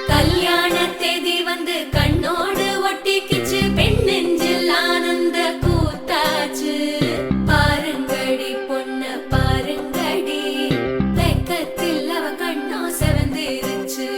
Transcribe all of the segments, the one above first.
கல்யாண தேதி வந்து கண்ணோடு ஒட்டிக்கிச்சு, பெண் நெஞ்சில் ஆனந்த கூத்தாச்சு. பாருங்கடி பொண்ண பாருங்கடி, வெக்கத்தில் அவ கண்ணோ செவந்திருச்சு.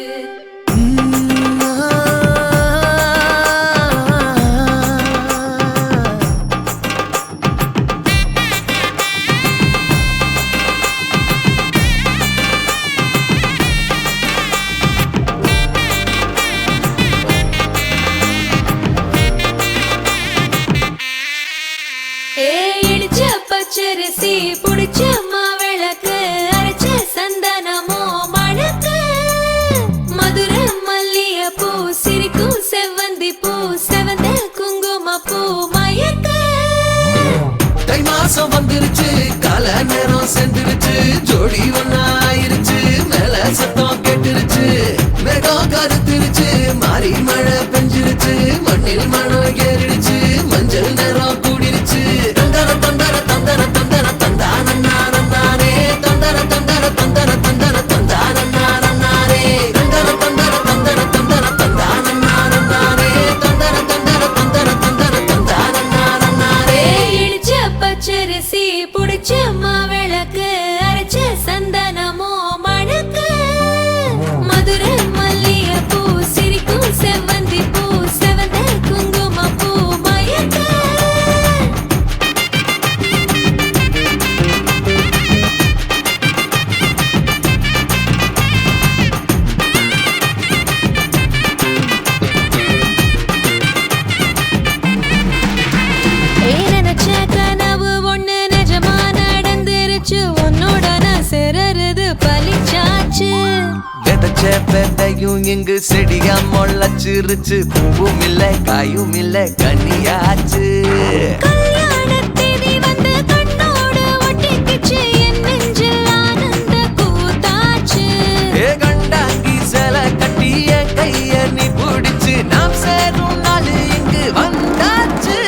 இடிச்ச பச்சரிசி புடிச்ச மாவிளக்கு, அரைச்ச சந்தனமோ மணக்கு. மதுரை மல்லிய பூ சிரிக்கும் செவ்வந்தி பூ, செவந்த குங்கும பூ மயக்க. தை மாசம் வந்துருச்சு, கால நேரம் சென்றுருச்சு, ஜோடி ஒன்னாயிருச்சு, மேல சத்தம் கேட்டுருச்சு. மேகம் கருத்துருச்சு, மாறி மழை பெஞ்சிருச்சு, மண்ணில் மனம் ஏறிடுச்சு, மஞ்சள் நேரம் கூடிருச்சு. தந்தர தந்தர தந்தர தந்தர தந்தானே, தந்தர தந்தர தந்தர தந்தர தந்தானே, தந்தர தந்தர தந்தர தந்தர தந்தானே, தந்தர தந்தர தந்தர தந்தர தந்தானே. இடிச்ச பச்சரிசி புடிச்ச மாவிளக்கு, அரைச்ச சந்தனமோ மணக்கு. மதுரை மல்லிய பூ சிரிக்கும் செவ்வந்தி பூ, செவந்த குங்கும பூ மயக்க. நினைச்ச கனவு ஒண்ணு நிஜமா நடந்துருச்சு, உன்னோட நான் சிறருது பலிச்சாச்சு. விதைச்ச விதையும் இங்கு செடியா முளைச்சிருச்சு, பூவும் இல்ல காயும் இல்ல கனியாச்சு. கல்யாண தேதி வந்து கண்ணோடு ஒட்டிக்கிச்சு, என் நெஞ்சில் ஆனந்த கூத்தாச்சு. ஏ கண்டாங்கி சில கட்டி என் கைய நீ பிடிச்சு, நாம் சேரும் நாள் இங்கு வந்தாச்சு.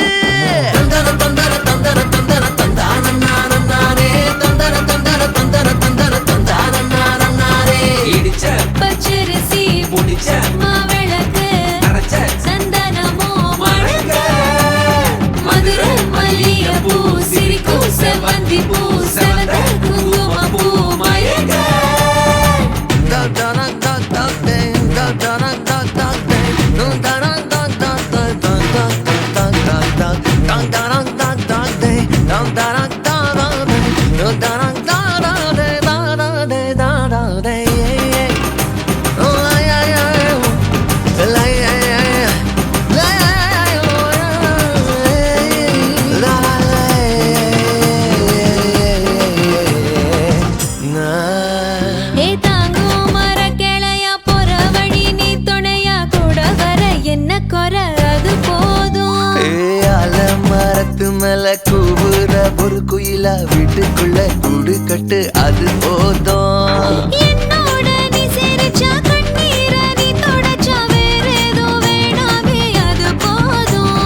தந்தர தந்தர தந்தர தந்தர தந்தானே, தந்தர தந்தர தந்தர தந்தர தந்தானே. இடிச்ச பச்சரிசி புடிச்ச மாவிளக்கு, அரைச்ச சந்தனமோ மணக்க. மதுரை மல்லிய பூ சிரிக்கும் செவ்வந்தி பூ, செவந்த குங்கும பூ மயக்க. ஏ தாங்கும் மரக்கிளையா, போற வழி நீ துணையா, கூட வர என்ன குறை அது போதும். மரத்து மேல கூவுற ஒரு குயிலா, வீட்டுக்குள்ள கூடு கட்டு அது போதும். என்னோட நீ சிரிச்சா, கண்ணீர நீ தொடச்சா, வேற ஏதோ வேணாமே அது போதும்.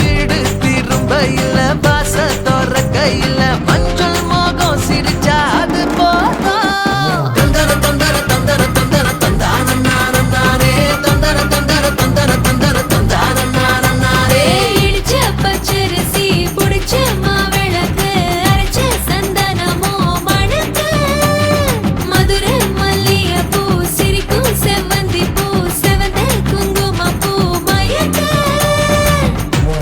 வீடு திரும்ப இல்ல, பாச தோற கையில, மஞ்சள் மோகம் சிரிச்சா அது போதும். தந்தர தந்தர தந்தர தந்தர தந்தானே, தந்தர தந்தர தந்தர தந்தர தந்தானே. இடிச்ச பச்சரிசி புடிச்ச மாவிளக்கு, அரைச்ச சந்தனமோ மணக்க. மதுரை மல்லிய பூ சிரிக்கும் செவ்வந்தி பூ, செவந்த குங்கும பூ மயக்க.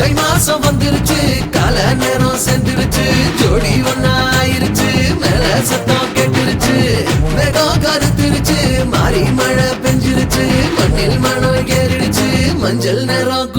தை மாசம் வந்துருச்சு, கால நேரம் சென்றுருச்சு, ஜோடி ஒன்னாயிருச்சு, மேல சத்தம் கேட்டுருச்சு. மேகம் கருத்துருச்சு, மாறி மழை பெஞ்சிருச்சு, மண்ணில் மனம் ஏறிடுச்சு, மஞ்சள் நேரம்